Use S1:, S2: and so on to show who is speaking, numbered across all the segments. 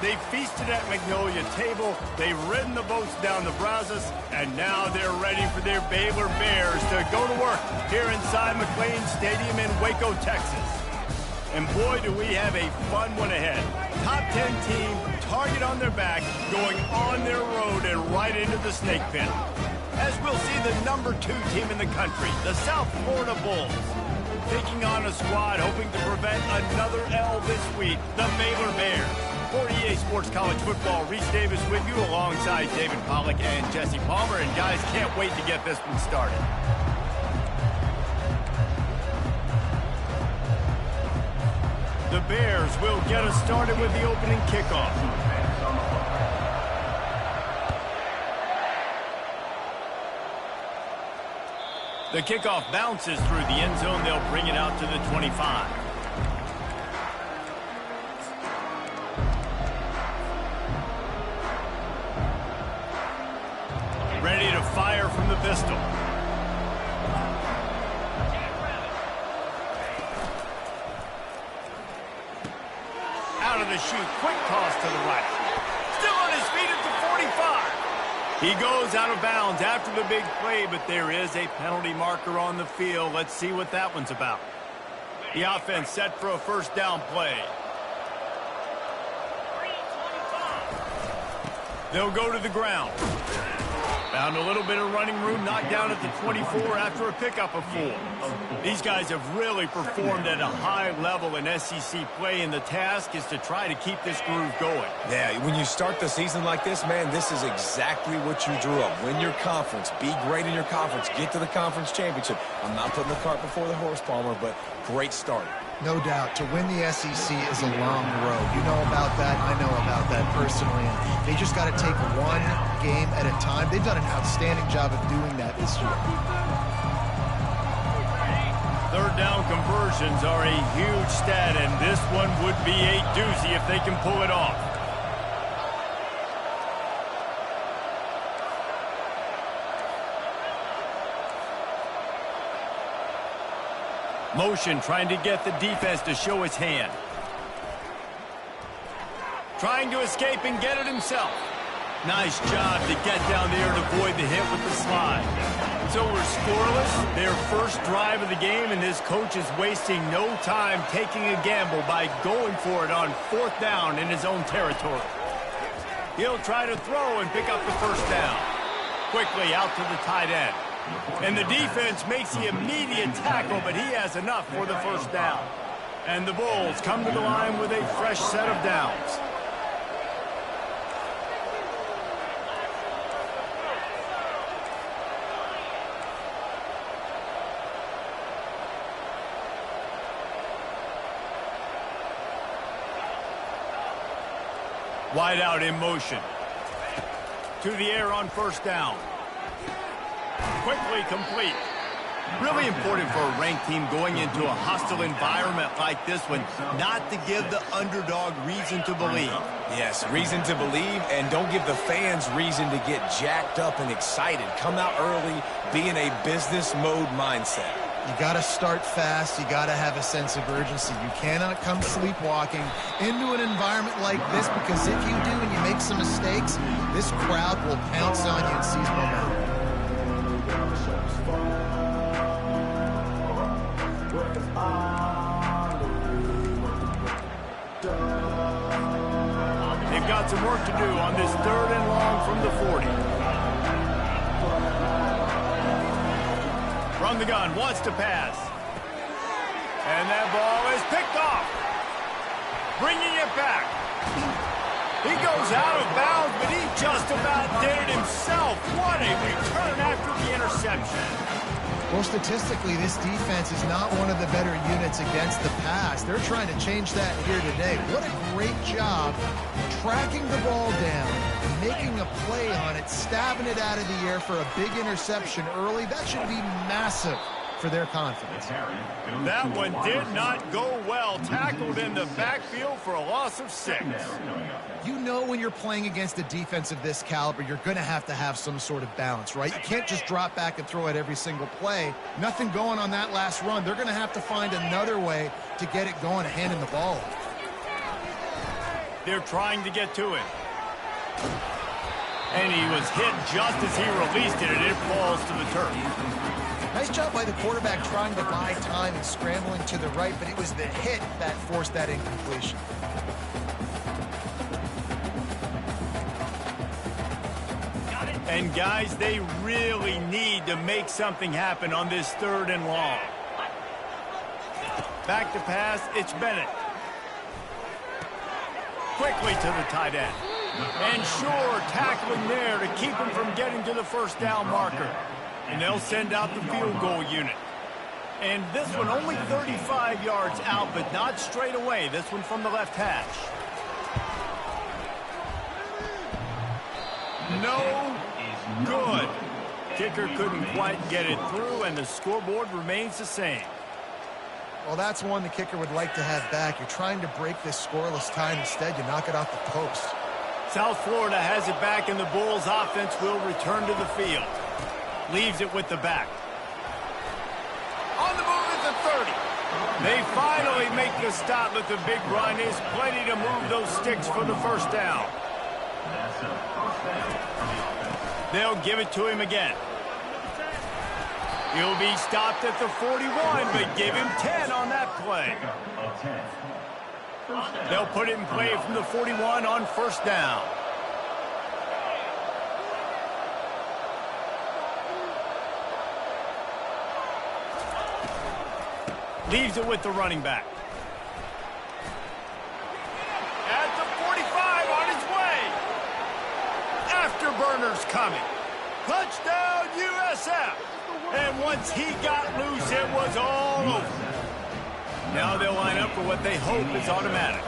S1: They feasted at Magnolia Table, they've ridden the boats down the Brazos, and now they're ready for their Baylor Bears to go to work here inside McLean Stadium in Waco, Texas. And boy, do we have a fun one ahead. Top 10 team, target on their back, going on their road and right into the snake pit. As we'll see the number 2 team in the country, the South Florida Bulls, taking on a squad hoping to prevent another L this week, the Baylor Bears. For EA Sports College Football, Reese Davis with you alongside David Pollack and Jesse Palmer. And guys, can't wait to get this one started. The Bears will get us started with the opening kickoff. The kickoff bounces through the end zone. They'll bring it out to the 25. Ready to fire from the pistol. Out of the chute, quick toss to the right. Still on his feet at the 45. He goes out of bounds after the big play, but there is a penalty marker on the field. Let's see what that one's about. The offense set for a first down play. They'll go to the ground. Found a little bit of running room, knocked down at the 24 after a pickup of 4. These guys have really performed at a high level in SEC play, and the task is to try to keep this groove going.
S2: Yeah, when you start the season like this, man, this is exactly what you drew up. Win your conference, be great in your conference, get to the conference championship. I'm not putting the cart before the horse, Palmer, but great start.
S3: No doubt. To win the SEC is a long road. You know about that. I know about that personally. And they just got to take one game at a time. They've done an outstanding job of doing that this year.
S1: Third down conversions are a huge stat, and this one would be a doozy if they can pull it off. Motion trying to get the defense to show his hand. Trying to escape and get it himself. Nice job to get down there and avoid the hit with the slide. So we're scoreless, their first drive of the game, and this coach is wasting no time taking a gamble by going for it on 4th down in his own territory. He'll try to throw and pick up the first down. Quickly out to the tight end. And the defense makes the immediate tackle, but he has enough for the first down. And the Bulls come to the line with a fresh set of downs. Wide out in motion. To the air on first down. Quickly complete. Really important for a ranked team going into a hostile environment like this one, not to give the underdog reason to believe.
S2: Yes, reason to believe, and don't give the fans reason to get jacked up and excited. Come out early, be in a business mode mindset.
S3: You got to start fast. You got to have a sense of urgency. You cannot come sleepwalking into an environment like this, because if you do and you make some mistakes, this crowd will pounce on you and seize momentum.
S1: They've got some work to do on this 3rd and long from the 40. From the gun, wants to pass. And that ball is picked off. Bringing it back. He goes out of bounds, but he just about did it himself. What a return after the interception.
S3: Well, statistically, this defense is not one of the better units against the pass. They're trying to change that here today. What a great job tracking the ball down, making a play on it, stabbing it out of the air for a big interception early. That should be massive for their confidence.
S1: That one did not go well. Tackled in the backfield for a loss of 6.
S3: You know when you're playing against a defense of this caliber, you're going to have some sort of balance, right? You can't just drop back and throw it every single play. Nothing going on that last run. They're going to have to find another way to get it going and handing the ball off.
S1: They're trying to get to it. And he was hit just as he released it, and it falls to the turf.
S3: Nice job by the quarterback trying to buy time and scrambling to the right, but it was the hit that forced that incompletion.
S1: And guys, they really need to make something happen on this 3rd and long. Back to pass, it's Bennett. Quickly to the tight end. And sure, tackling there to keep him from getting to the first down marker. And they'll send out the field goal unit. And this one only 35 yards out, but not straight away. This one from the left hash. No good. Kicker couldn't quite get it through, and the scoreboard remains the same.
S3: Well, that's one the kicker would like to have back. You're trying to break this scoreless tie. Instead, you knock it off the post.
S1: South Florida has it back, and the Bulls offense will return to the field. Leaves it with the back. On the move at the 30. They finally make the stop, but the big run is plenty to move those sticks for the first down. They'll give it to him again. He'll be stopped at the 41, but give him 10 on that play. They'll put it in play from the 41 on first down. Leaves it with the running back. At the 45 on his way. Afterburners coming. Touchdown USF. And once he got loose, it was all over. Now they'll line up for what they hope is automatic.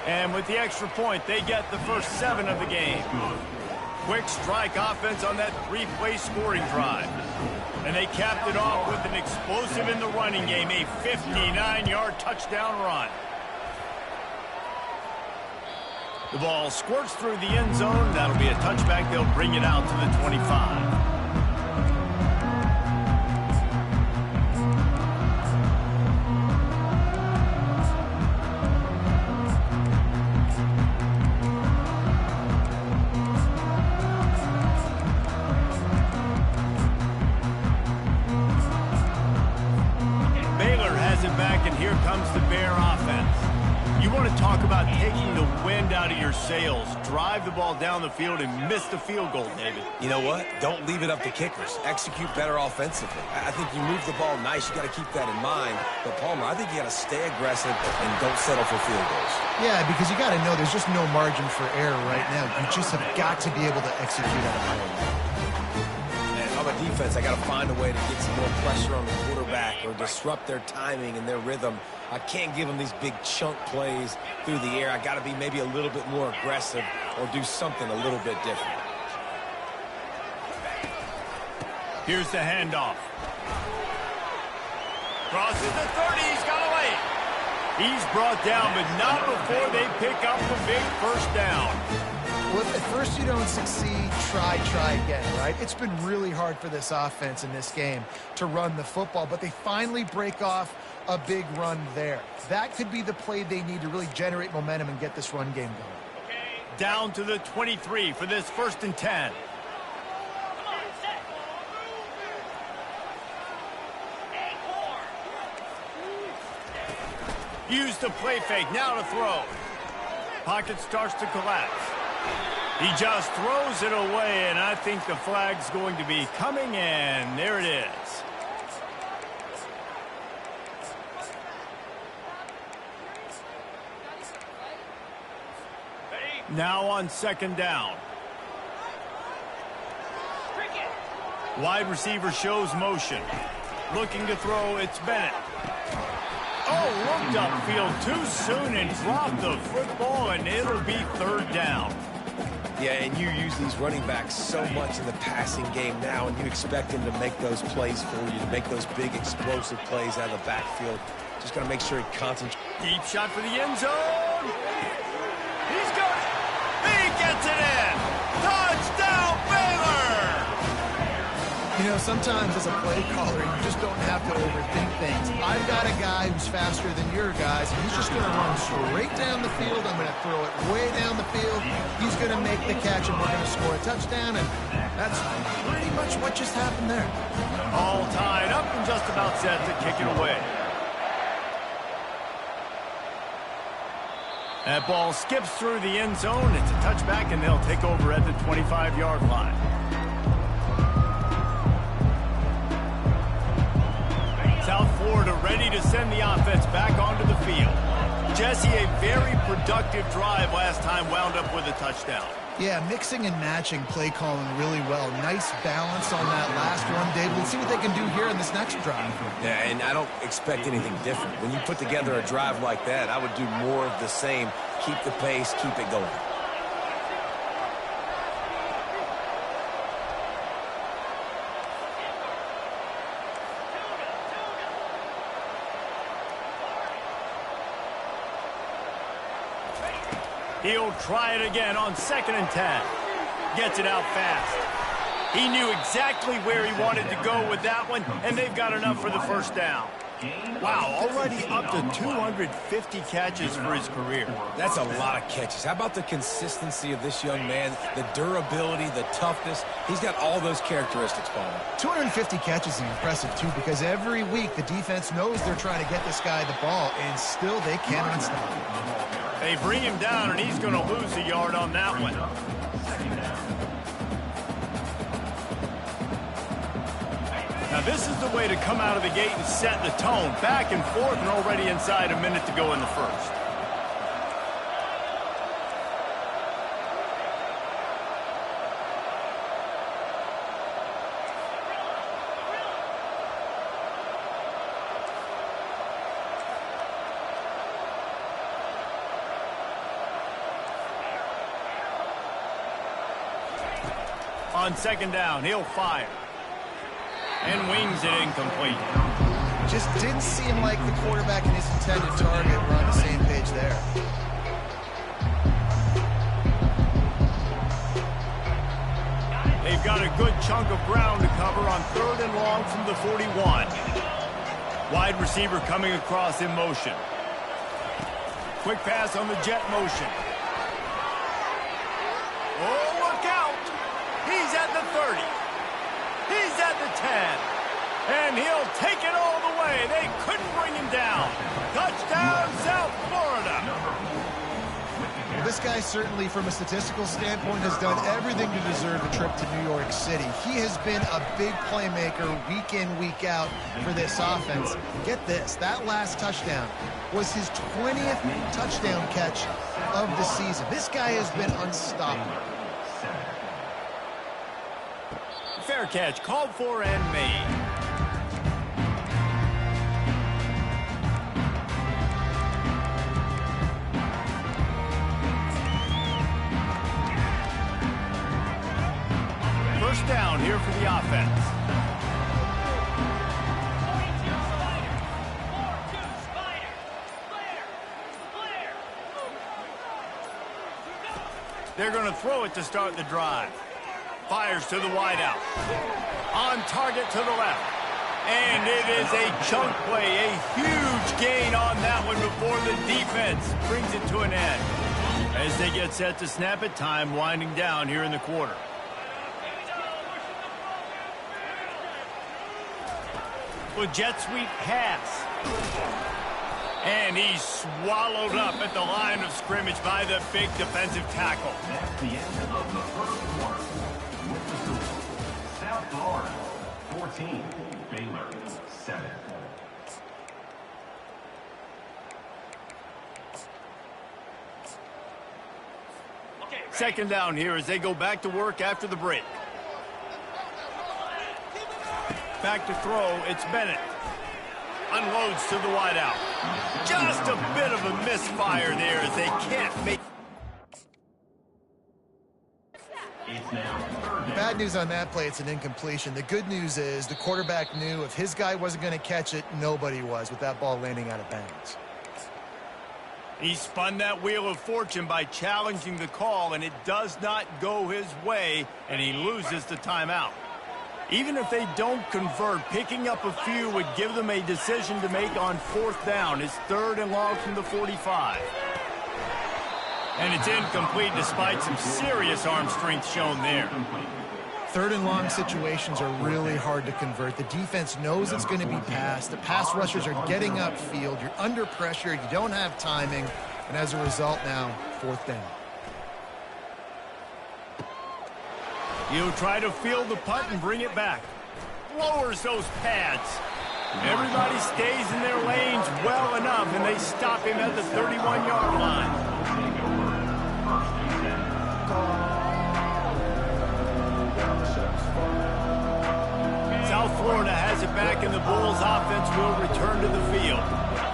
S1: And with the extra point, they get the first 7 of the game. Quick strike offense on that 3-play scoring drive. And they capped it off with an explosive in the running game, a 59-yard touchdown run. The ball squirts through the end zone. That'll be a touchback. They'll bring it out to the 25. Baylor has it back, and here comes the Bear offense. You want to talk about taking the wind out of your sails. Drive the ball down the field and miss the field goal, David.
S2: You know what? Don't leave it up to kickers. Execute better offensively. I think you move the ball nice. You got to keep that in mind. But, Palmer, I think you got to stay aggressive and don't settle for field goals. Yeah,
S3: because you got to know there's just no margin for error right now. You just have got to be able to execute at a higher level.
S2: On the defense, I got to find a way to get some more pressure on the quarterback or disrupt their timing and their rhythm. I can't give them these big chunk plays through the air. I got to be maybe a little bit more aggressive or do something a little bit different.
S1: Here's the handoff. Crosses the 30. He's got away. He's brought down, but not before they pick up the big first down.
S3: Well, if at first you don't succeed, try again, right? It's been really hard for this offense in this game to run the football, but they finally break off a big run there. That could be the play they need to really generate momentum and get this run game going.
S1: Down to the 23 for this 1st and 10. Use the play fake, now to throw. Pocket starts to collapse. He just throws it away, and I think the flag's going to be coming, and there it is. Now on 2nd down. Wide receiver shows motion. Looking to throw, it's Bennett. Oh, looked upfield too soon and dropped the football, and it'll be 3rd down.
S2: Yeah, and you use these running backs so much in the passing game now, and you expect them to make those plays for you, to make those big explosive plays out of the backfield. Just got to make sure he concentrates.
S1: Deep shot for the end zone. He's got it. He gets it in. Touchdown, Baylor!
S3: You know, sometimes as a play caller, you just don't have to overthink things. I've got a guy who's faster than your guys, and he's just going to run straight down the field. I'm going to throw it way down the field. He's going to make the catch, and we're going to score a touchdown, and that's pretty much what just happened there.
S1: All tied up and just about set to kick it away. That ball skips through the end zone. It's a touchback, and they'll take over at the 25-yard line. South Florida ready to send the offense back onto the field. Jesse, a very productive drive last time wound up with a touchdown.
S3: Yeah, mixing and matching play calling really well. Nice balance on that last one, Dave. We'll see what they can do here in this next drive.
S2: Yeah, and I don't expect anything different. When you put together a drive like that, I would do more of the same. Keep the pace, keep it going.
S1: He'll try it again on 2nd and 10. Gets it out fast. He knew exactly where he wanted to go with that one, and they've got enough for the first down. Wow, already up to 250 catches for his career.
S2: That's a lot of catches. How about the consistency of this young man, the durability, the toughness? He's got all those characteristics, Paul.
S3: 250 catches is impressive, too, because every week the defense knows they're trying to get this guy the ball, and still they cannot stop him.
S1: They bring him down, and he's going to lose a yard on that one. Now, this is the way to come out of the gate and set the tone. Back and forth, and already inside a minute to go in the first. On 2nd down, he'll fire. And wings it incomplete.
S3: Just didn't seem like the quarterback and his intended target were on the same page there.
S1: They've got a good chunk of ground to cover on 3rd and long from the 41. Wide receiver coming across in motion. Quick pass on the jet motion. Oh, look out! He's at the 30. He's at the 10. And he'll take it all the way. They couldn't bring him down. Touchdown, South Florida.
S3: Well, this guy certainly, from a statistical standpoint, has done everything to deserve a trip to New York City. He has been a big playmaker week in, week out for this offense. Get this, that last touchdown was his 20th touchdown catch of the season. This guy has been unstoppable.
S1: Fair catch, called for and made. First down here for the offense. They're going to throw it to start the drive. Fires to the wideout. On target to the left. And it is a chunk play. A huge gain on that one before the defense brings it to an end. As they get set to snap it, time winding down here in the quarter. With jet sweep pass. And he's swallowed up at the line of scrimmage by the big defensive tackle.
S4: That's the end of the first quarter. With the score, South Florida 14, Baylor 7.
S1: Second down here as they go back to work after the break. Back to throw, it's Bennett. Unloads to the wideout. Just a bit of a misfire there as they can't make...
S3: The bad news on that play, it's an incompletion. The good news is the quarterback knew if his guy wasn't going to catch it, nobody was with that ball landing out of bounds.
S1: He spun that wheel of fortune by challenging the call, and it does not go his way, and he loses the timeout. Even if they don't convert, picking up a few would give them a decision to make on 4th down. It's 3rd and long from the 45. And it's incomplete despite some serious arm strength shown there.
S3: 3rd and long situations are really hard to convert. The defense knows it's going to be passed. The pass rushers are getting upfield. You're under pressure. You don't have timing. And as a result now, 4th down.
S1: He'll try to field the punt and bring it back. Lowers those pads. Everybody stays in their lanes well enough, and they stop him at the 31-yard line. South Florida has it back, and the Bulls offense will return to the field.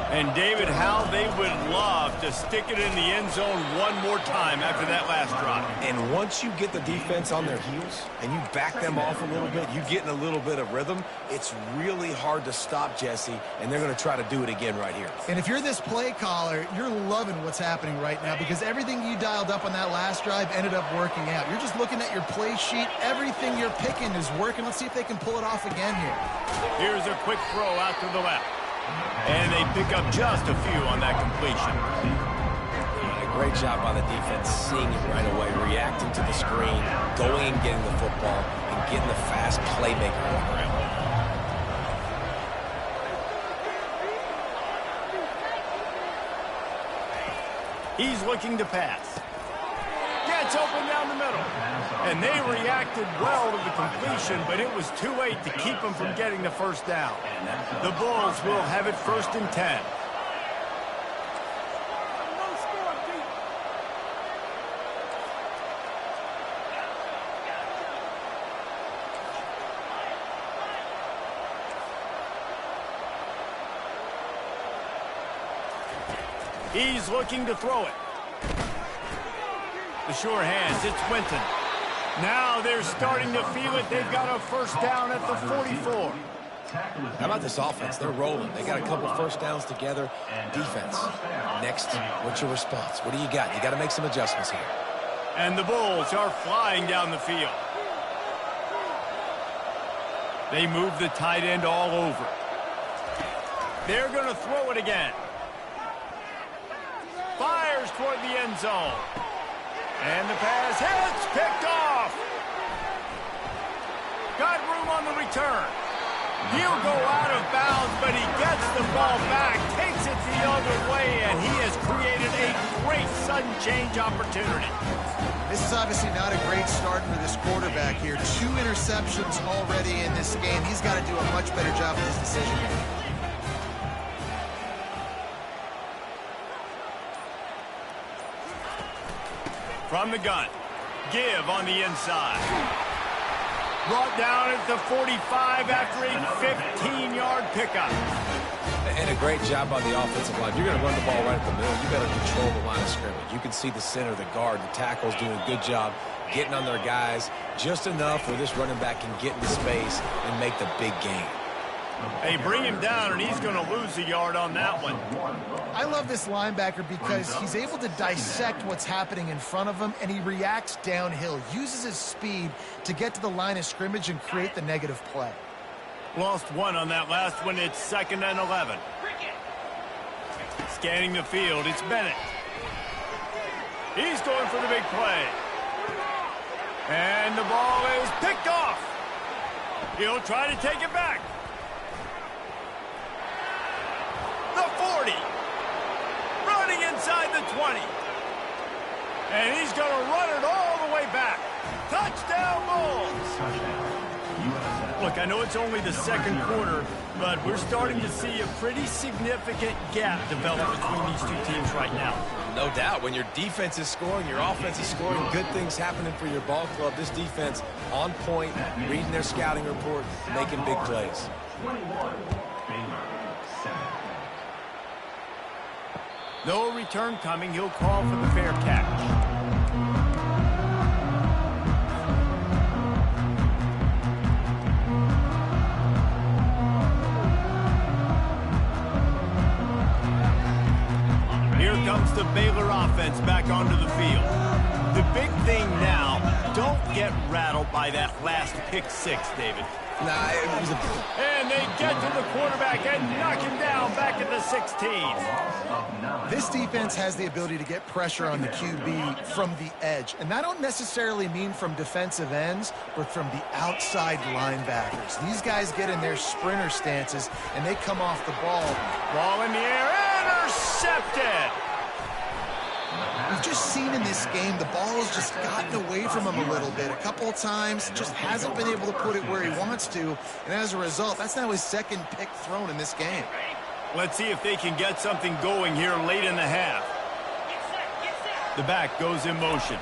S1: And David, how they would love to stick it in the end zone one more time after that last drive.
S2: And once you get the defense on their heels and you back them off a little bit, you get in a little bit of rhythm, it's really hard to stop, Jesse, and they're going to try to do it again right here.
S3: And if you're this play caller, you're loving what's happening right now because everything you dialed up on that last drive ended up working out. You're just looking at your play sheet. Everything you're picking is working. Let's see if they can pull it off again here.
S1: Here's a quick throw out to the left. And they pick up just a few on that completion.
S2: A great job by the defense, seeing it right away, reacting to the screen, going and getting the football, and getting the fast playmaker on the ground.
S1: He's looking to pass. Gets open down the middle. And they reacted well to the completion, but it was too late to keep them from getting the first down. The Bulls will have it 1st and 10. He's looking to throw it. The sure hands, it's Winton. Now they're starting to feel it. They've got a first down at the 44.
S2: How about this offense? They're rolling. They got a couple first downs together. Defense. Next, what's your response? What do you got? You got to make some adjustments here.
S1: And the Bulls are flying down the field. They move the tight end all over. They're going to throw it again. Fires toward the end zone. And the pass hits, picked off. Got room on the return. He'll go out of bounds, but he gets the ball back, takes it the other way, and he has created a great sudden change opportunity.
S3: This is obviously not a great start for this quarterback here. 2 interceptions already in this game. He's got to do a much better job with his decision making.
S1: From the gun, give on the inside. Brought down at the 45 after a 15-yard pickup.
S2: And a great job by the offensive line. You're going to run the ball right at the middle. You better control the line of scrimmage. You can see the center, the guard, the tackles doing a good job getting on their guys just enough where this running back can get into space and make the big game.
S1: They bring him down, and he's going to lose a yard on that one.
S3: I love this linebacker because he's able to dissect what's happening in front of him, and he reacts downhill, uses his speed to get to the line of scrimmage and create the negative play.
S1: Lost 1 on that last one. It's 2nd and 11. Scanning the field, it's Bennett. He's going for the big play. And the ball is picked off. He'll try to take it back. The 40. Running inside the 20. And he's going to run it all the way back. Touchdown, Bulls. Look, I know it's only the 2nd quarter, but we're starting to see a pretty significant gap develop between these two teams right now.
S2: No doubt. When your defense is scoring, your offense is scoring, good things happening for your ball club. This defense on point, reading their scouting report, making big plays.
S4: 21, Baylor, 7.
S1: No return coming. He'll call for the fair catch. Here comes the Baylor offense back onto the field. The big thing now, don't get rattled by that last pick six, David.
S2: Nah, it was a...
S1: And they get to the quarterback and knock him down back at the 16.
S3: This defense has the ability to get pressure on the QB from the edge. And that don't necessarily mean from defensive ends, but from the outside linebackers. These guys get in their sprinter stances, and they come off the ball.
S1: Ball in the air, intercepted.
S3: We've just seen in this game the ball has just gotten away from him a little bit. A couple of times, just hasn't been able to put it where he wants to. And as a result, that's now his second pick thrown in this game.
S1: Let's see if they can get something going here late in the half. The back goes in motion.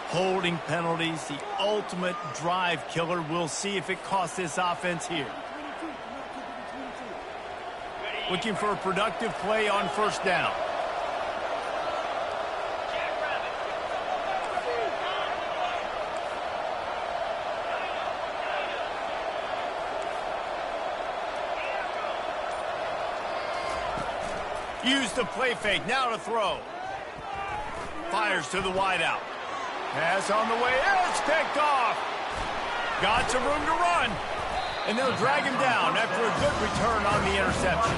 S1: Holding penalties, the ultimate drive killer. We'll see if it costs this offense here. Looking for a productive play on first down. Use the play fake, now to throw. Fires to the wideout. Pass on the way, it's picked off. Got some room to run. And they'll drag him down after a good return on the interception.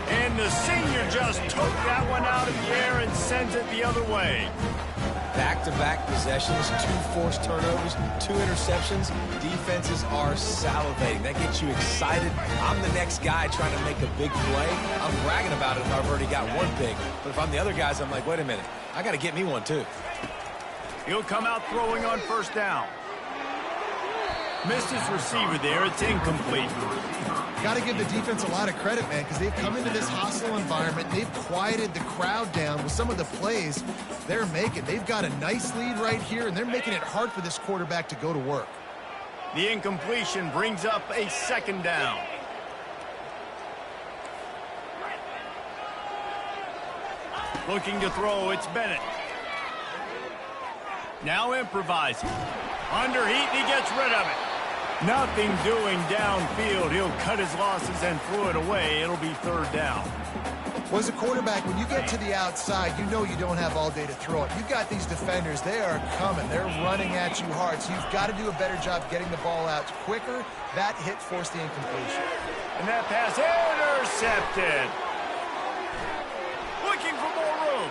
S1: And the senior just took that one out of the air and sends it the other way.
S2: Back-to-back possessions, 2 forced turnovers, 2 interceptions. Defenses are salivating. That gets you excited. I'm the next guy trying to make a big play. I'm bragging about it if I've already got one pick. But if I'm the other guys, I'm like, wait a minute. I got to get me one, too.
S1: He'll come out throwing on first down. Missed his receiver there. It's incomplete.
S3: Got to give the defense a lot of credit, man, because they've come into this hostile environment. They've quieted the crowd down with some of the plays they're making. They've got a nice lead right here, and they're making it hard for this quarterback to go to work.
S1: The incompletion brings up a second down. Looking to throw, it's Bennett. Now improvising. Under heat, he gets rid of it. Nothing doing downfield. He'll cut his losses and throw it away. It'll be third down.
S3: Well, as a quarterback, when you get to the outside, you know you don't have all day to throw it. You've got these defenders. They are coming. They're running at you hard. So you've got to do a better job getting the ball out quicker. That hit forced the incompletion.
S1: And that pass intercepted. Looking for more room.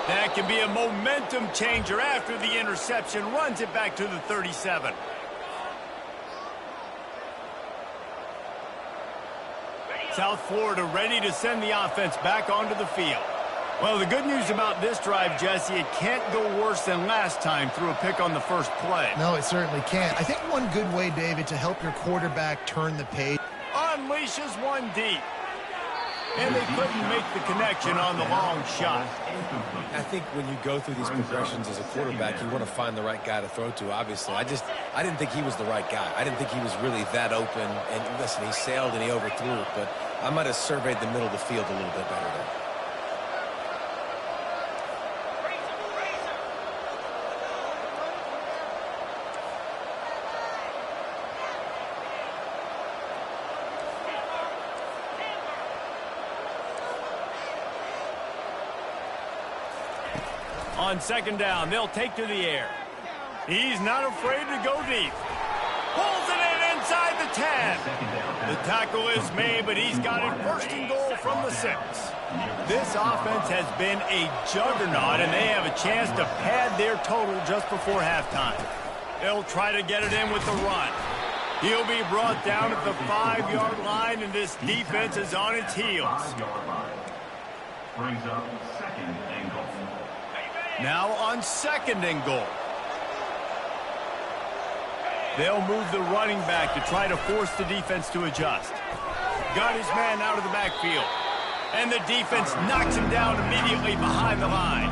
S1: That can be a momentum changer after the interception. Runs it back to the 37. South Florida ready to send the offense back onto the field. Well, the good news about this drive, Jesse, it can't go worse than last time through a pick on the first play.
S3: No, it certainly can't. I think one good way, David, to help your quarterback turn the page.
S1: Unleashes one deep. And they couldn't make the connection on the long shot.
S2: I think when you go through these progressions as a quarterback, you want to find the right guy to throw to, obviously. I didn't think he was the right guy. I didn't think he was really that open. And listen, he sailed and he overthrew it, but I might have surveyed the middle of the field a little bit better there.
S1: On second down, they'll take to the air. He's not afraid to go deep. Pulls it in inside the 10. The tackle is made, but he's got it first and goal from the 6. This offense has been a juggernaut, and they have a chance to pad their total just before halftime. They'll try to get it in with the run. He'll be brought down at the 5-yard line, and this defense is on its heels.
S4: 5-yard line. Brings up second and goal.
S1: Now on second and goal. They'll move the running back to try to force the defense to adjust. Got his man out of the backfield. And the defense knocks him down immediately behind the line.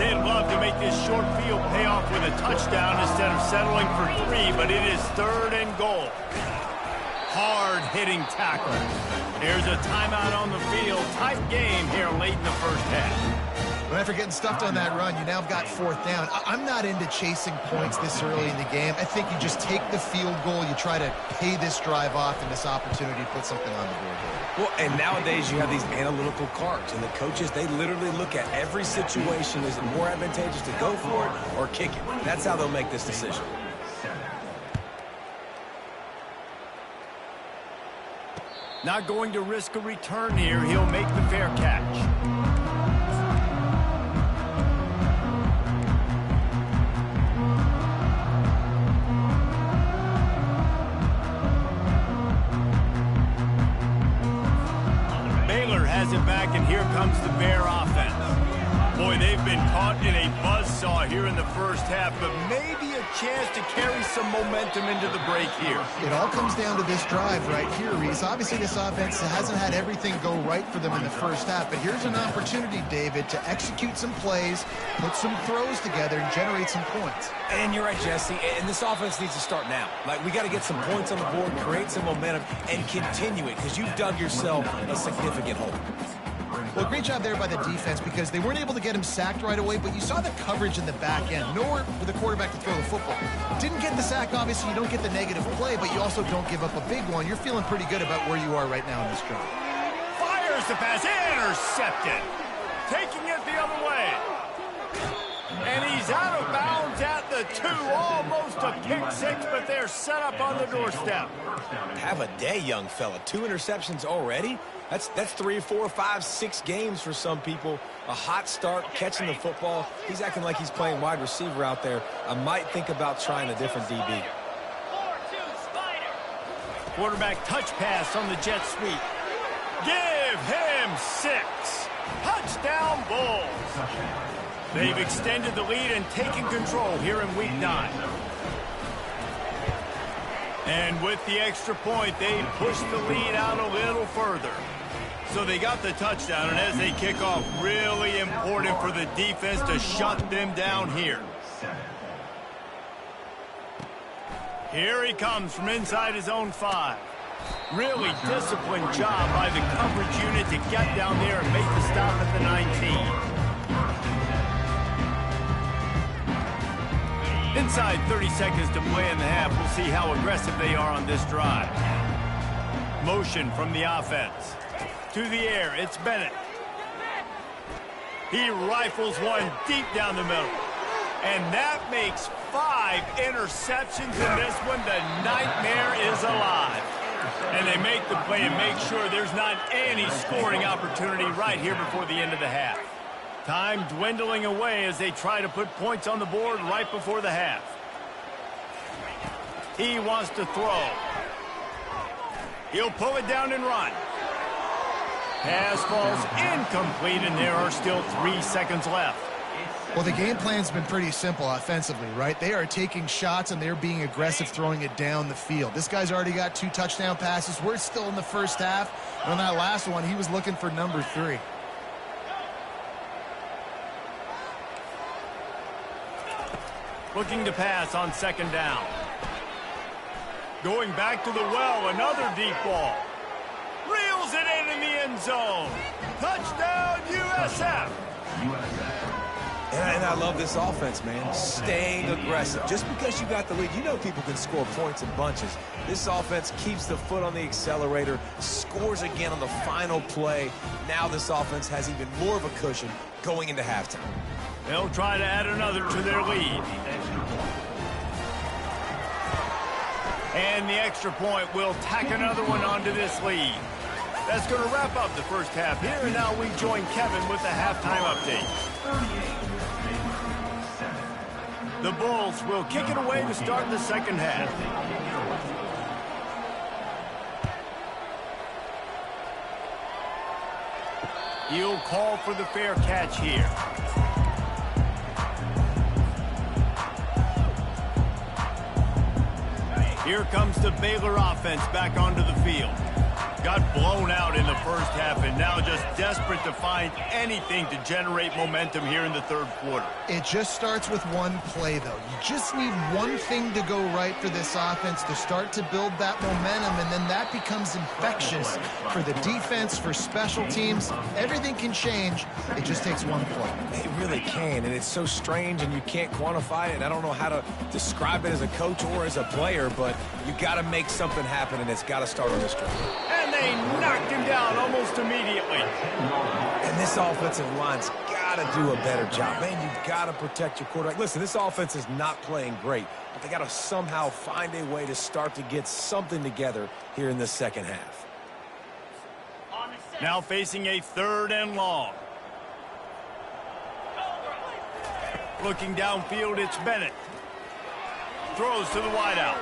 S1: They'd love to make this short field pay off with a touchdown instead of settling for 3, but it is third and goal. Hard-hitting tackle. Here's a timeout on the field. Tight game here late in the first half.
S3: But after getting stuffed on that run, you now have got fourth down. I'm not into chasing points this early in the game. I think you just take the field goal. You try to pay this drive off and this opportunity to put something on the board here.
S2: Well, and nowadays you have these analytical cards, and the coaches, they literally look at every situation. Is it more advantageous to go for it or kick it? That's how they'll make this decision.
S1: Not going to risk a return here. He'll make the fair catch. Baylor has it back, and here comes the Bear offense. Boy, they've been caught in a buzzsaw here in the first half, but maybe a chance to carry some momentum into the break here.
S3: It all comes down to this drive right here, Reese. Obviously, this offense hasn't had everything go right for them in the first half, but here's an opportunity, David, to execute some plays, put some throws together, and generate some points.
S2: And you're right, Jesse, and this offense needs to start now. Like, we got to get some points on the board, create some momentum, and continue it, because you've dug yourself a significant hole.
S3: Well, great job there by the defense because they weren't able to get him sacked right away, but you saw the coverage in the back end. Nowhere for the quarterback to throw the football. Didn't get the sack, obviously. You don't get the negative play, but you also don't give up a big one. You're feeling pretty good about where you are right now in this drive.
S1: Fires the pass, intercepted. Taking it the other way. And he's out of bounds at the 2, almost a pick six, but they're set up on the doorstep.
S2: Have a day, young fella. 2 interceptions already? That's 3, 4, 5, 6 games for some people. A hot start, catching the football. He's acting like he's playing wide receiver out there. I might think about trying a different DB.
S1: Quarterback touch pass on the jet sweep. Give him 6. Touchdown Bulls. They've extended the lead and taken control here in week 9. And with the extra point, they push the lead out a little further. So they got the touchdown, and as they kick off, really important for the defense to shut them down here. Here he comes from inside his own 5. Really disciplined job by the coverage unit to get down there and make the stop at the 19. Inside 30 seconds to play in the half. We'll see how aggressive they are on this drive. Motion from the offense. To the air, it's Bennett. He rifles one deep down the middle. And that makes 5 interceptions in this one. The nightmare is alive. And they make the play and make sure there's not any scoring opportunity right here before the end of the half. Time dwindling away as they try to put points on the board right before the half. He wants to throw. He'll pull it down and run. Pass falls incomplete, and there are still 3 seconds left.
S3: Well, the game plan's been pretty simple offensively, right? They are taking shots, and they're being aggressive throwing it down the field. This guy's already got 2 touchdown passes. We're still in the first half. And on that last one, he was looking for number 3.
S1: Looking to pass on 2nd down. Going back to the well, another deep ball. Reels it in the end zone. Touchdown, USF.
S2: And I love this offense, man. Staying aggressive. Just because you got the lead, you know people can score points in bunches. This offense keeps the foot on the accelerator, scores again on the final play. Now this offense has even more of a cushion going into halftime.
S1: They'll try to add another to their lead. And the extra point will tack another one onto this lead. That's going to wrap up the first half here, and now we join Kevin with the halftime update. The Bulls will kick it away to start the second half. He'll call for the fair catch here. Here comes the Baylor offense back onto the field. got blown out in the first half and now just desperate to find anything to generate momentum here in the third quarter.
S3: It just starts with one play, though. You just need one thing to go right for this offense to start to build that momentum, and then that becomes infectious for the defense, for special teams. Everything can change. It just takes one play.
S2: It really can, and it's so strange, and you can't quantify it. I don't know how to describe it as a coach or as a player, but you got to make something happen, and it's got to start on this drive.
S1: And they knocked him down almost immediately.
S2: And this offensive line's got to do a better job. Man, you've got to protect your quarterback. Listen, this offense is not playing great, but they got to somehow find a way to start to get something together here in the second half.
S1: Now facing a 3rd and long. Looking downfield, it's Bennett. Throws to the wideout.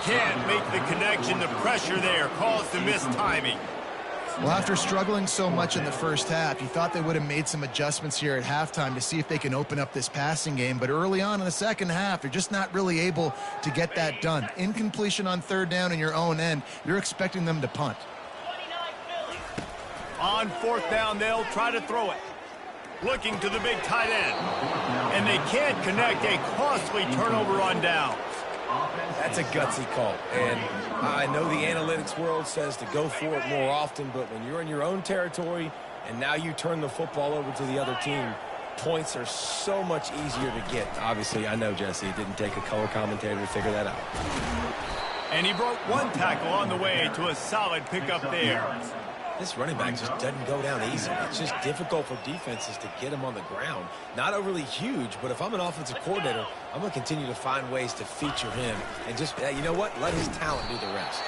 S1: Can't make the connection. The pressure there caused the missed timing.
S3: Well, after struggling so much in the first half, you thought they would have made some adjustments here at halftime to see if they can open up this passing game. But early on in the second half, they're just not really able to get that done. Incompletion on 3rd down in your own end, you're expecting them to punt.
S1: On 4th down, they'll try to throw it. Looking to the big tight end. And they can't connect. A costly turnover on downs.
S2: That's a gutsy call, and I know the analytics world says to go for it more often, but when you're in your own territory and now you turn the football over to the other team, points are so much easier to get. Obviously, I know, Jesse, it didn't take a color commentator to figure that out.
S1: And he broke one tackle on the way to a solid pickup there.
S2: This running back just doesn't go down easy. It's just difficult for defenses to get him on the ground. Not overly huge, but if I'm an offensive coordinator, I'm going to continue to find ways to feature him and just, you know what, let his talent do the rest.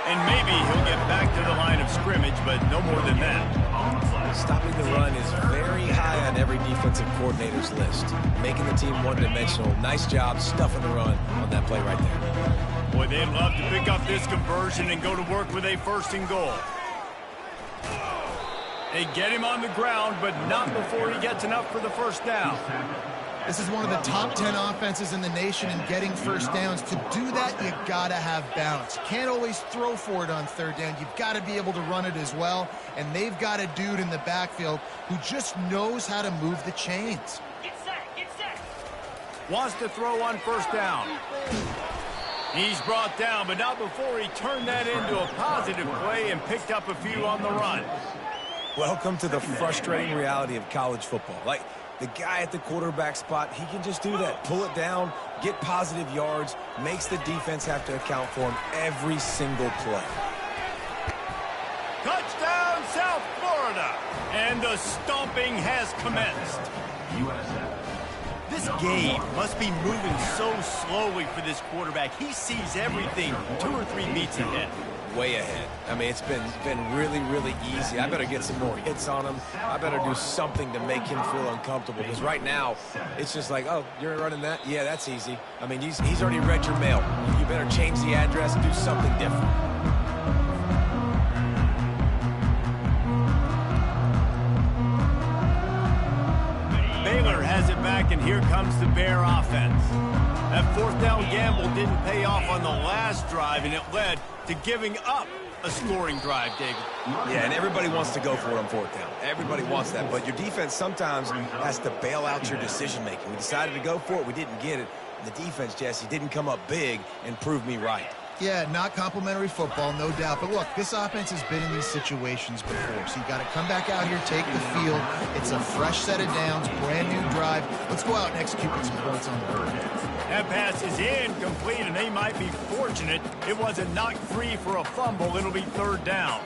S1: And maybe he'll get back to the line of scrimmage, but no more than that.
S2: Stopping the run is very high on every defensive coordinator's list. Making the team one-dimensional. Nice job stuffing the run on that play right there.
S1: Boy, they'd love to pick up this conversion and go to work with a 1st and goal. They get him on the ground, but not before he gets enough for the 1st down.
S3: This is one of the top 10 offenses in the nation in getting 1st downs. To do that, you got to have balance. You can't always throw for it on 3rd down. You've got to be able to run it as well. And they've got a dude in the backfield who just knows how to move the chains.
S1: Get set. Wants to throw on 1st down. He's brought down, but not before he turned that into a positive play and picked up a few on the run.
S2: Welcome to the frustrating reality of college football. Like, the guy at the quarterback spot, he can just do that. Pull it down, get positive yards, makes the defense have to account for him every single play.
S1: Touchdown, South Florida! And the stomping has commenced. This game must be moving so slowly for this quarterback. He sees everything 2 or 3 beats ahead.
S2: Way ahead. I mean, it's been really, really easy. I better get some more hits on him. I better do something to make him feel uncomfortable. Because right now, it's just like, oh, you're running that? Yeah, that's easy. I mean, he's already read your mail. You better change the address and do something different.
S1: Baylor has it back, and here comes the Bear offense. That 4th down gamble didn't pay off on the last drive, and it led to giving up a scoring drive, David.
S2: Yeah, and everybody wants to go for it on 4th down. Everybody wants that, but your defense sometimes has to bail out your decision-making. We decided to go for it. We didn't get it. And the defense, Jesse, didn't come up big and prove me right.
S3: Yeah, not complimentary football, no doubt. But look, this offense has been in these situations before. So you got to come back out here, take the field. It's a fresh set of downs, brand new drive. Let's go out and execute with some points on the board.
S1: That pass is incomplete, and they might be fortunate it wasn't knocked free for a fumble. It'll be 3rd down.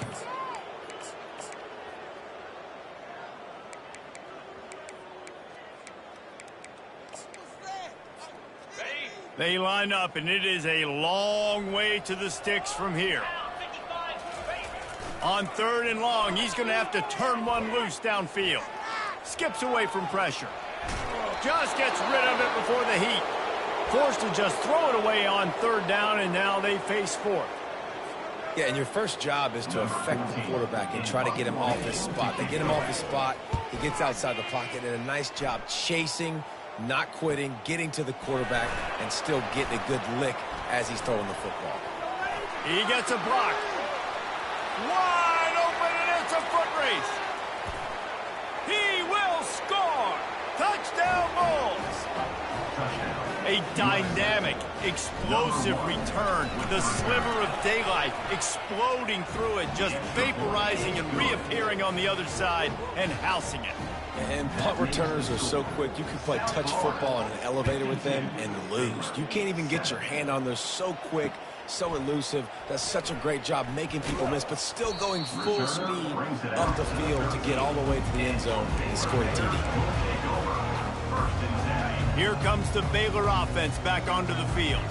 S1: They line up, and it is a long way to the sticks from here. On 3rd and long, he's going to have to turn one loose downfield. Skips away from pressure. Just gets rid of it before the heat. Forced to just throw it away on 3rd down, and now they face 4th.
S2: Yeah, and your first job is to affect the quarterback and try to get him off his spot. They get him off his spot, he gets outside the pocket, and a nice job chasing, not quitting, getting to the quarterback, and still getting a good lick as he's throwing the football.
S1: He gets a block. Wide open, and it's a foot race. He will score. Touchdown, Bulls. A dynamic, explosive return. The sliver of daylight exploding through it, just vaporizing and reappearing on the other side and housing it.
S2: And punt returners are so quick. You can play touch football in an elevator with them and lose. You can't even get your hand on those. So quick, so elusive. Does such a great job making people miss, but still going full speed up the field to get all the way to the end zone and score the TD.
S1: Here comes the Baylor offense back onto the field.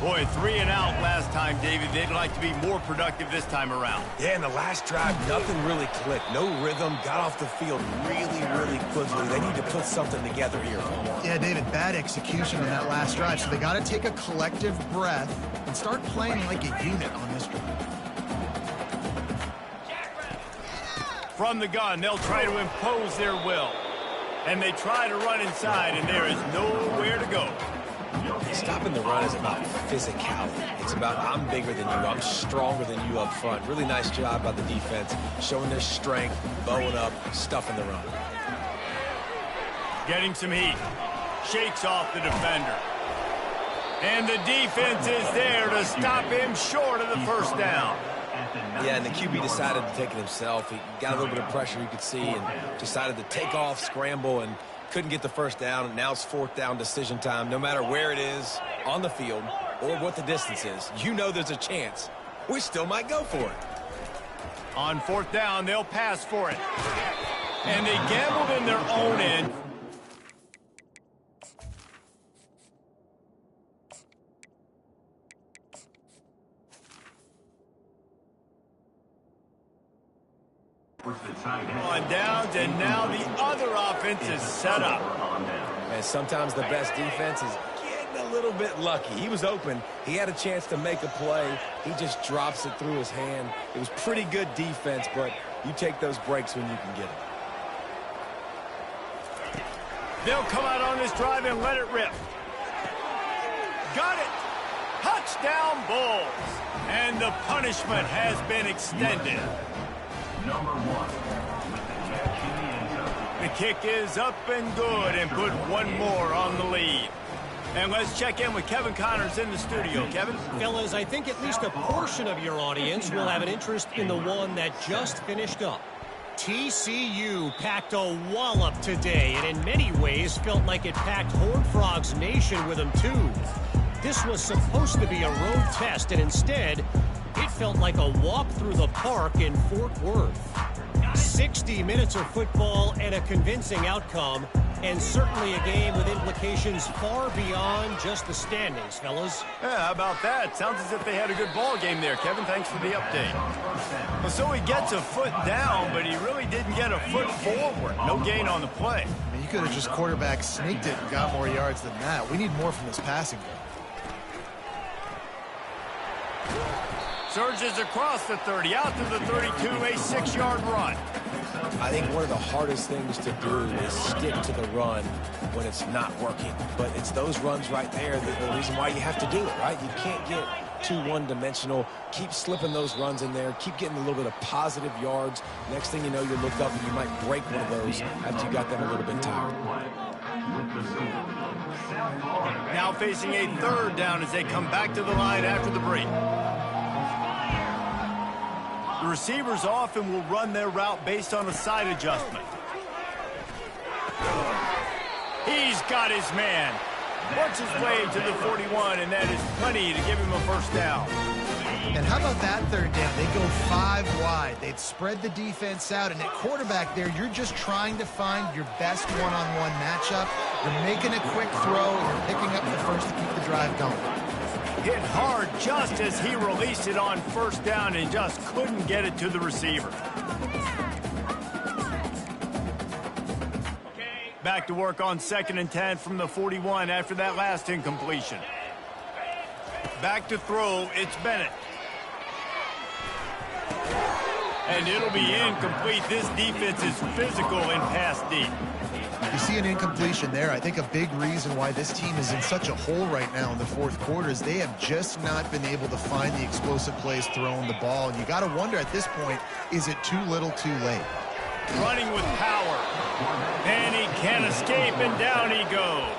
S1: Boy, 3 and out last time, David. They'd like to be more productive this time around.
S2: Yeah, in the last drive, nothing really clicked. No rhythm, got off the field really, really quickly. They need to put something together here.
S3: Yeah, David, bad execution on that last drive, so they got to take a collective breath and start playing like a unit on this drive.
S1: From the gun, they'll try to impose their will. And they try to run inside, and there is nowhere to go.
S2: Stopping the run is about physicality. It's about I'm bigger than you, I'm stronger than you up front. Really nice job by the defense, showing their strength, bowing up, stuffing the run.
S1: Getting some heat. Shakes off the defender. And the defense is there to stop him short of the first down.
S2: Yeah, and the QB decided to take it himself. He got a little bit of pressure, you could see, and decided to take off, scramble, and couldn't get the first down. And now it's 4th down decision time. No matter where it is on the field or what the distance is, you know there's a chance. We still might go for it.
S1: On 4th down, they'll pass for it. And they gambled in their own end. On downs, and now the other offense is set up.
S2: And sometimes the best defense is getting a little bit lucky. He was open. He had a chance to make a play. He just drops it through his hand. It was pretty good defense, but you take those breaks when you can get them.
S1: They'll come out on this drive and let it rip. Got it. Touchdown, Bulls. And the punishment has been extended.
S4: Number 1 with the catch in the end zone.
S1: The kick is up and good, and put one more on the lead. And let's check in with Kevin Connors in the studio. Kevin?
S5: Fellas, I think at least a portion of your audience will have an interest in the one that just finished up. TCU packed a wallop today, and in many ways felt like it packed Horned Frogs Nation with them too. This was supposed to be a road test, and instead, it felt like a walk through the park in Fort Worth. 60 minutes of football and a convincing outcome, and certainly a game with implications far beyond just the standings, fellas.
S1: Yeah, how about that? Sounds as if they had a good ball game there, Kevin. Thanks for the update. Well, so he gets a foot down, but he really didn't get a foot forward. No gain on the play.
S3: I mean, you could have just quarterback sneaked it and got more yards than that. We need more from this passing game.
S1: Surges across the 30, out to the 32, a 6-yard run.
S2: I think one of the hardest things to do is stick to the run when it's not working. But it's those runs right there that the reason why you have to do it, right? You can't get too one-dimensional. Keep slipping those runs in there. Keep getting a little bit of positive yards. Next thing you know, you look up and you might break one of those after you got them a little bit tired.
S1: Now facing a 3rd down as they come back to the line after the break. The receivers often will run their route based on a side adjustment. He's got his man. Works his way to the 41, and that is plenty to give him a first down.
S3: And how about that 3rd down? They go 5 wide. They'd spread the defense out, and at quarterback there, you're just trying to find your best one-on-one matchup. You're making a quick throw, and you're picking up the first to keep the drive going.
S1: Hit hard just as he released it on 1st down and just couldn't get it to the receiver. Back to work on 2nd and 10 from the 41 after that last incompletion. Back to throw, it's Bennett. And it'll be incomplete. This defense is physical and pass deep.
S3: You see an incompletion there. I think a big reason why this team is in such a hole right now in the fourth quarter is they have just not been able to find the explosive plays throwing the ball. And you got to wonder at this point, is it too little too late?
S1: Running with power. And he can't escape, and down he goes.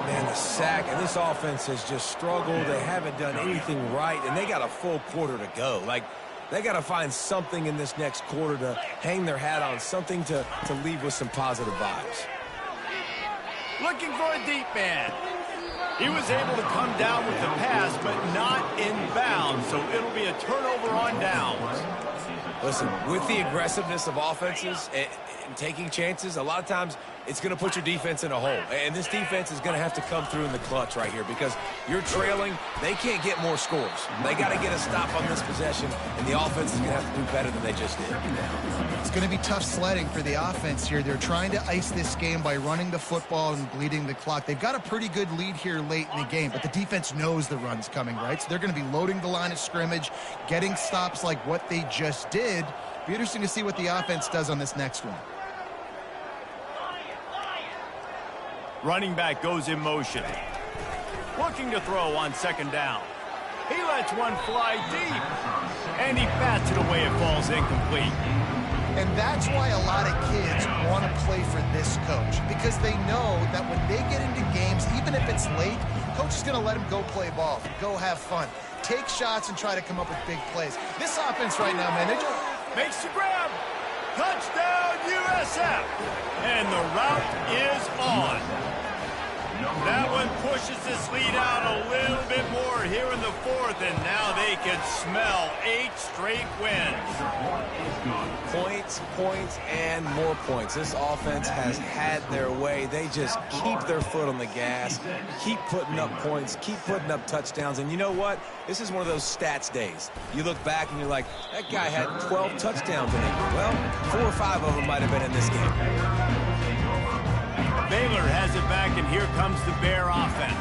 S2: Man, the sack, and this offense has just struggled. They haven't done anything right, and they got a full quarter to go. Like, they got to find something in this next quarter to hang their hat on, something to leave with some positive vibes.
S1: Looking for a deep man. He was able to come down with the pass, but not in bounds, so it'll be a turnover on downs.
S2: Listen, with the aggressiveness of offenses and taking chances, a lot of times it's going to put your defense in a hole. And this defense is going to have to come through in the clutch right here because you're trailing. They can't get more scores. They got to get a stop on this possession, and the offense is going to have to do better than they just did.
S3: It's going to be tough sledding for the offense here. They're trying to ice this game by running the football and bleeding the clock. They've got a pretty good lead here late in the game, but the defense knows the run's coming, right? So they're going to be loading the line of scrimmage, getting stops like what they just did. Be interesting to see what the offense does on this next one.
S1: Running back goes in motion. Looking to throw on second down. He lets one fly deep. And he bats it away. It falls incomplete.
S3: And that's why a lot of kids want to play for this coach, because they know that when they get into games, even if it's late, coach is going to let them go play ball, go have fun, take shots and try to come up with big plays. This offense right now, man, they just
S1: makes the grab. Touchdown, USF. And the route is on. That one pushes this lead out a little bit more here in the fourth, and now they can smell 8 straight wins.
S2: Points, points, and more points. This offense has had their way. They just keep their foot on the gas, keep putting up points, keep putting up touchdowns. And you know what? This is one of those stats days. You look back and you're like, that guy had 12 touchdowns in it. Well, 4 or 5 of them might have been in this game.
S1: Baylor has it back, and here comes the Bear offense.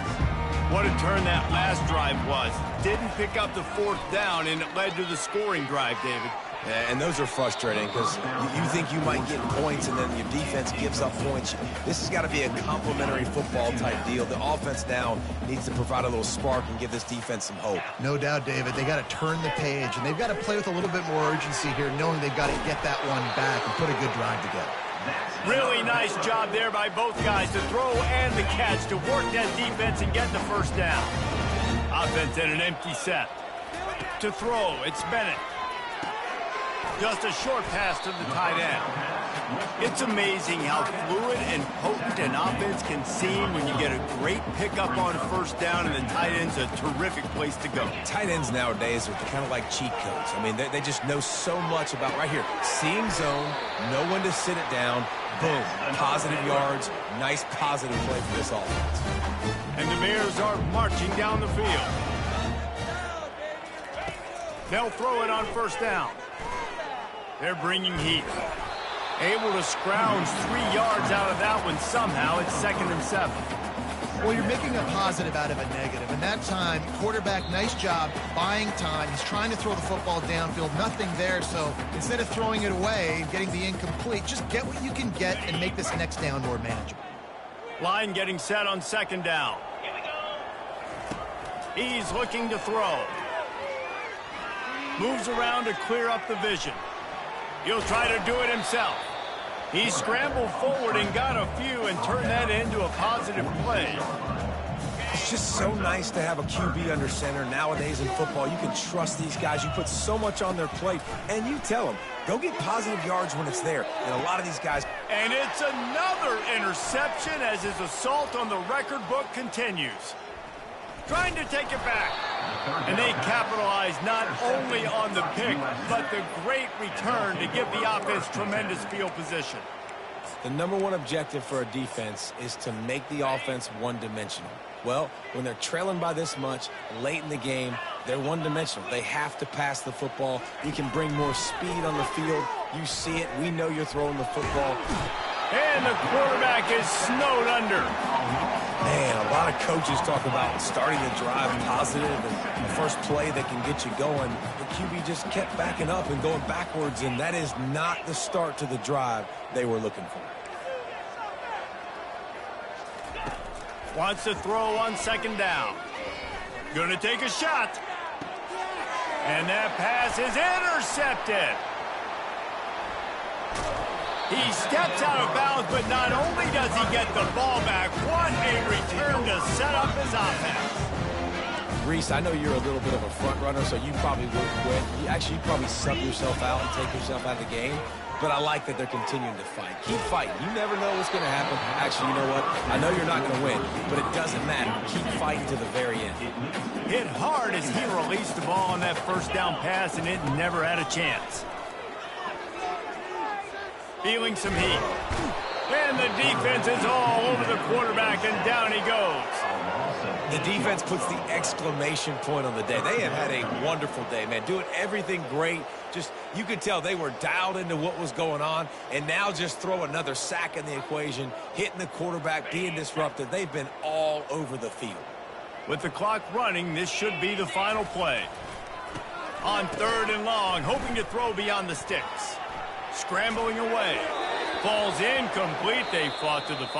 S1: What a turn that last drive was. Didn't pick up the 4th down, and it led to the scoring drive, David.
S2: Yeah, and those are frustrating because you think you might get points and then your defense gives up points. This has got to be a complementary football type deal. The offense now needs to provide a little spark and give this defense some hope.
S3: No doubt, David. They got to turn the page, and they've got to play with a little bit more urgency here, knowing they've got to get that one back and put a good drive together.
S1: Really nice job there by both guys to throw and the catch to work that defense and get the first down. Offense in an empty set. To throw, it's Bennett. Just a short pass to the tight end. It's amazing how fluid and potent an offense can seem when you get a great pickup on first down, and the tight end's a terrific place to go.
S2: Tight ends nowadays are kind of like cheat codes. I mean, they just know so much about right here. Seeing zone, know when to sit it down, boom, positive yards, nice positive play for this offense.
S1: And the Bears are marching down the field. They'll throw it on first down. They're bringing heat. Able to scrounge 3 yards out of that one somehow. It's 2nd and 7.
S3: Well, you're making a positive out of a negative. And that time, quarterback, nice job buying time. He's trying to throw the football downfield. Nothing there. So instead of throwing it away, getting the incomplete, just get what you can get and make this next down more manageable.
S1: Line getting set on 2nd down. He's looking to throw. Moves around to clear up the vision. He'll try to do it himself. He scrambled forward and got a few and turned that into a positive play.
S2: It's just so nice to have a QB under center. Nowadays in football, you can trust these guys. You put so much on their plate, and you tell them, go get positive yards when it's there. And a lot of these guys...
S1: And it's another interception as his assault on the record book continues. Trying to take it back. And they capitalize not only on the pick, but the great return to give the offense tremendous field position.
S2: The number one objective for a defense is to make the offense one-dimensional. Well, when they're trailing by this much late in the game, they're one-dimensional. They have to pass the football. You can bring more speed on the field. You see it. We know you're throwing the football.
S1: And the quarterback is snowed under.
S2: Man, a lot of coaches talk about starting the drive positive and the first play that can get you going. The QB just kept backing up and going backwards, and that is not the start to the drive they were looking for.
S1: Wants to throw on second down. Gonna take a shot. And that pass is intercepted. He steps out of bounds, but not only does he get the ball back, what a return to set up his offense.
S2: Reese, I know you're a little bit of a front runner, so you probably would quit. You probably sub yourself out and take yourself out of the game. But I like that they're continuing to fight. Keep fighting. You never know what's going to happen. Actually, you know what? I know you're not going to win, but it doesn't matter. Keep fighting to the very end.
S1: Hit hard as he released the ball on that first down pass, and it never had a chance. Feeling some heat. And the defense is all over the quarterback, and down he goes.
S2: The defense puts the exclamation point on the day. They have had a wonderful day, man. Doing everything great. Just, you could tell they were dialed into what was going on, and now just throw another sack in the equation, hitting the quarterback, being disruptive. They've been all over the field.
S1: With the clock running, this should be the final play. On third and long, hoping to throw beyond the sticks. Scrambling away. Falls incomplete. They fought to the final.